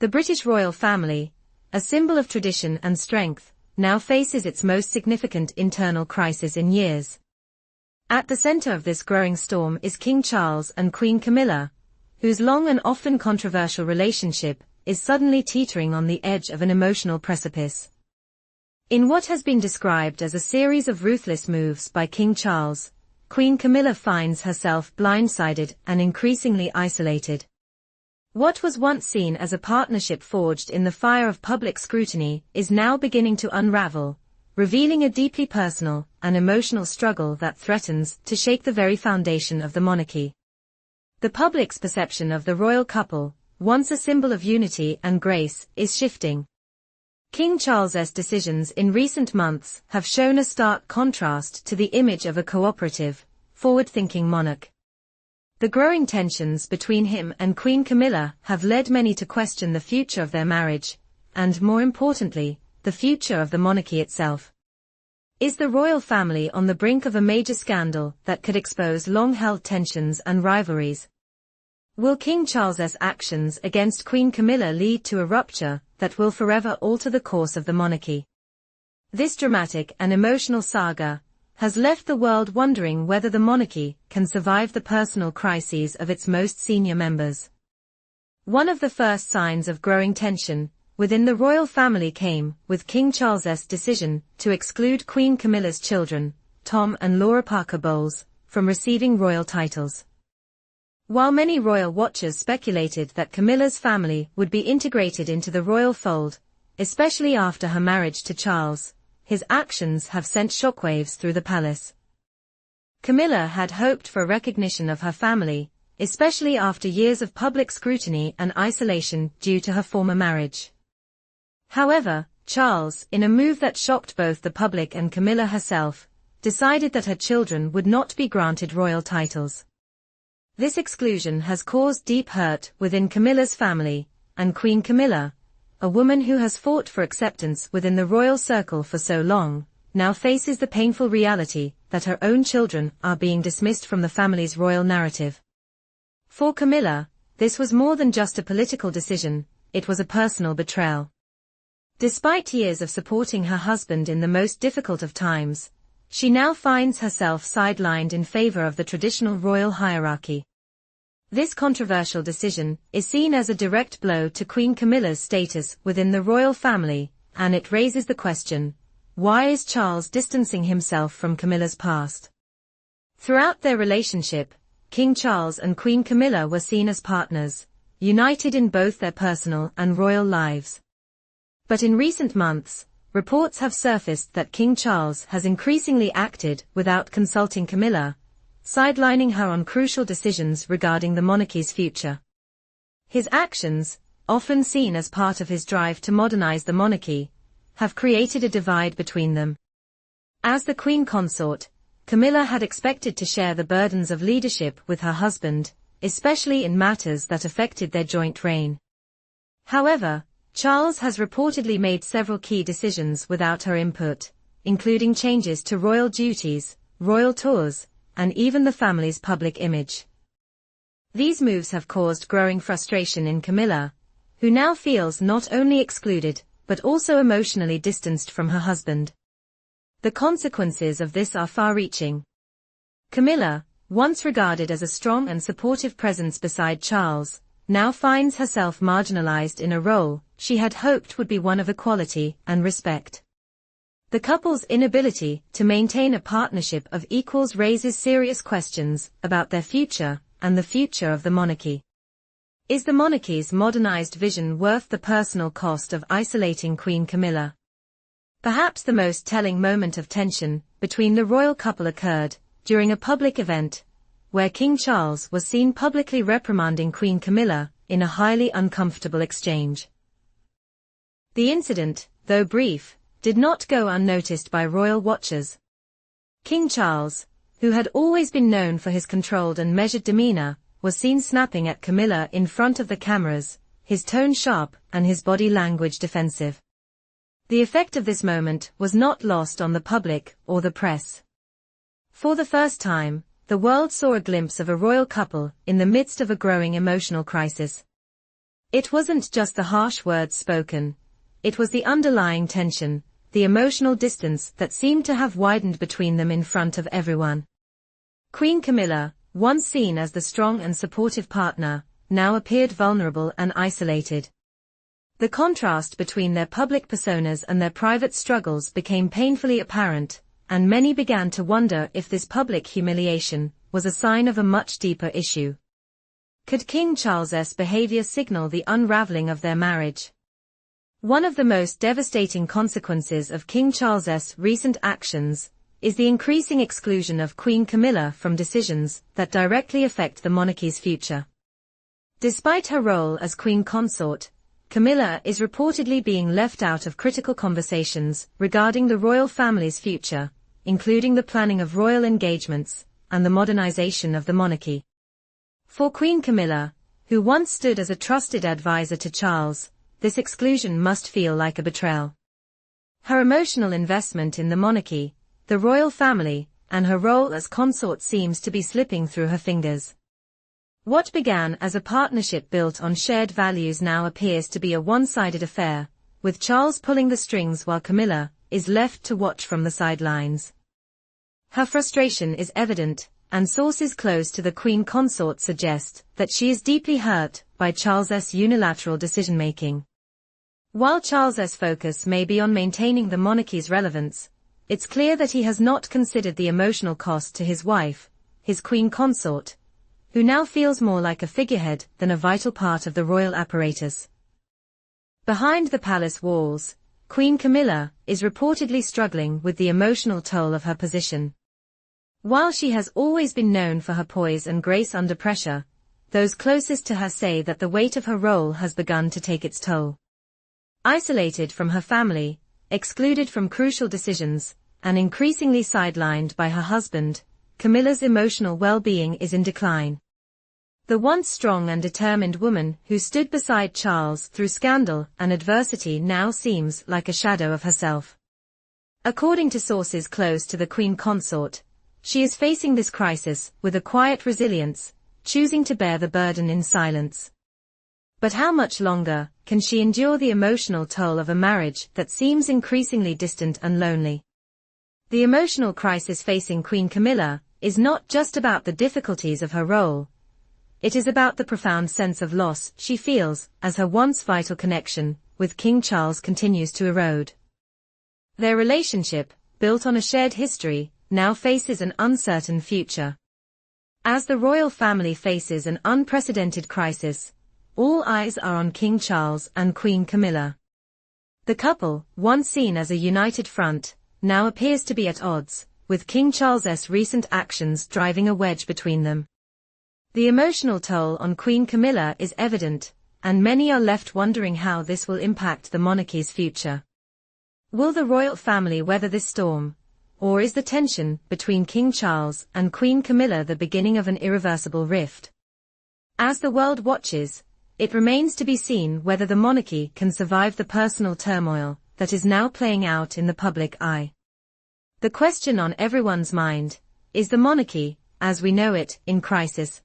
The British royal family, a symbol of tradition and strength, now faces its most significant internal crisis in years. At the center of this growing storm is King Charles and Queen Camilla, whose long and often controversial relationship is suddenly teetering on the edge of an emotional precipice. In what has been described as a series of ruthless moves by King Charles, Queen Camilla finds herself blindsided and increasingly isolated. What was once seen as a partnership forged in the fire of public scrutiny is now beginning to unravel, revealing a deeply personal and emotional struggle that threatens to shake the very foundation of the monarchy. The public's perception of the royal couple, once a symbol of unity and grace, is shifting. King Charles's decisions in recent months have shown a stark contrast to the image of a cooperative, forward-thinking monarch. The growing tensions between him and Queen Camilla have led many to question the future of their marriage, and more importantly, the future of the monarchy itself. Is the royal family on the brink of a major scandal that could expose long-held tensions and rivalries? Will King Charles's actions against Queen Camilla lead to a rupture that will forever alter the course of the monarchy? This dramatic and emotional saga has left the world wondering whether the monarchy can survive the personal crises of its most senior members. One of the first signs of growing tension within the royal family came with King Charles's decision to exclude Queen Camilla's children, Tom and Laura Parker Bowles, from receiving royal titles. While many royal watchers speculated that Camilla's family would be integrated into the royal fold, especially after her marriage to Charles, his actions have sent shockwaves through the palace. Camilla had hoped for recognition of her family, especially after years of public scrutiny and isolation due to her former marriage. However, Charles, in a move that shocked both the public and Camilla herself, decided that her children would not be granted royal titles. This exclusion has caused deep hurt within Camilla's family, and Queen Camilla, a woman who has fought for acceptance within the royal circle for so long, now faces the painful reality that her own children are being dismissed from the family's royal narrative. For Camilla, this was more than just a political decision, it was a personal betrayal. Despite years of supporting her husband in the most difficult of times, she now finds herself sidelined in favor of the traditional royal hierarchy. This controversial decision is seen as a direct blow to Queen Camilla's status within the royal family, and it raises the question, why is Charles distancing himself from Camilla's past? Throughout their relationship, King Charles and Queen Camilla were seen as partners, united in both their personal and royal lives. But in recent months, reports have surfaced that King Charles has increasingly acted without consulting Camilla, sidelining her on crucial decisions regarding the monarchy's future. His actions, often seen as part of his drive to modernize the monarchy, have created a divide between them. As the Queen consort, Camilla had expected to share the burdens of leadership with her husband, especially in matters that affected their joint reign. However, Charles has reportedly made several key decisions without her input, including changes to royal duties, royal tours, and even the family's public image. These moves have caused growing frustration in Camilla, who now feels not only excluded, but also emotionally distanced from her husband. The consequences of this are far-reaching. Camilla, once regarded as a strong and supportive presence beside Charles, now finds herself marginalized in a role she had hoped would be one of equality and respect. The couple's inability to maintain a partnership of equals raises serious questions about their future and the future of the monarchy. Is the monarchy's modernized vision worth the personal cost of isolating Queen Camilla? Perhaps the most telling moment of tension between the royal couple occurred during a public event, where King Charles was seen publicly reprimanding Queen Camilla in a highly uncomfortable exchange. The incident, though brief, did not go unnoticed by royal watchers. King Charles, who had always been known for his controlled and measured demeanor, was seen snapping at Camilla in front of the cameras, his tone sharp and his body language defensive. The effect of this moment was not lost on the public or the press. For the first time, the world saw a glimpse of a royal couple in the midst of a growing emotional crisis. It wasn't just the harsh words spoken. It was the underlying tension, the emotional distance that seemed to have widened between them in front of everyone. Queen Camilla, once seen as the strong and supportive partner, now appeared vulnerable and isolated. The contrast between their public personas and their private struggles became painfully apparent, and many began to wonder if this public humiliation was a sign of a much deeper issue. Could King Charles's behavior signal the unraveling of their marriage? One of the most devastating consequences of King Charles's recent actions is the increasing exclusion of Queen Camilla from decisions that directly affect the monarchy's future. Despite her role as queen consort, Camilla is reportedly being left out of critical conversations regarding the royal family's future, including the planning of royal engagements and the modernization of the monarchy. For Queen Camilla, who once stood as a trusted advisor to Charles, this exclusion must feel like a betrayal. Her emotional investment in the monarchy, the royal family, and her role as consort seems to be slipping through her fingers. What began as a partnership built on shared values now appears to be a one-sided affair, with Charles pulling the strings while Camilla is left to watch from the sidelines. Her frustration is evident, and sources close to the Queen Consort suggest that she is deeply hurt by Charles's unilateral decision-making. While Charles's focus may be on maintaining the monarchy's relevance, it's clear that he has not considered the emotional cost to his wife, his Queen Consort, who now feels more like a figurehead than a vital part of the royal apparatus. Behind the palace walls, Queen Camilla is reportedly struggling with the emotional toll of her position. While she has always been known for her poise and grace under pressure, those closest to her say that the weight of her role has begun to take its toll. Isolated from her family, excluded from crucial decisions, and increasingly sidelined by her husband, Camilla's emotional well-being is in decline. The once strong and determined woman who stood beside Charles through scandal and adversity now seems like a shadow of herself. According to sources close to the Queen Consort, she is facing this crisis with a quiet resilience, choosing to bear the burden in silence. But how much longer can she endure the emotional toll of a marriage that seems increasingly distant and lonely? The emotional crisis facing Queen Camilla is not just about the difficulties of her role. It is about the profound sense of loss she feels as her once vital connection with King Charles continues to erode. Their relationship, built on a shared history, now faces an uncertain future. As the royal family faces an unprecedented crisis, all eyes are on King Charles and Queen Camilla. The couple, once seen as a united front, now appears to be at odds, with King Charles's recent actions driving a wedge between them. The emotional toll on Queen Camilla is evident, and many are left wondering how this will impact the monarchy's future. Will the royal family weather this storm, or is the tension between King Charles and Queen Camilla the beginning of an irreversible rift? As the world watches, it remains to be seen whether the monarchy can survive the personal turmoil that is now playing out in the public eye. The question on everyone's mind, is the monarchy, as we know it, in crisis?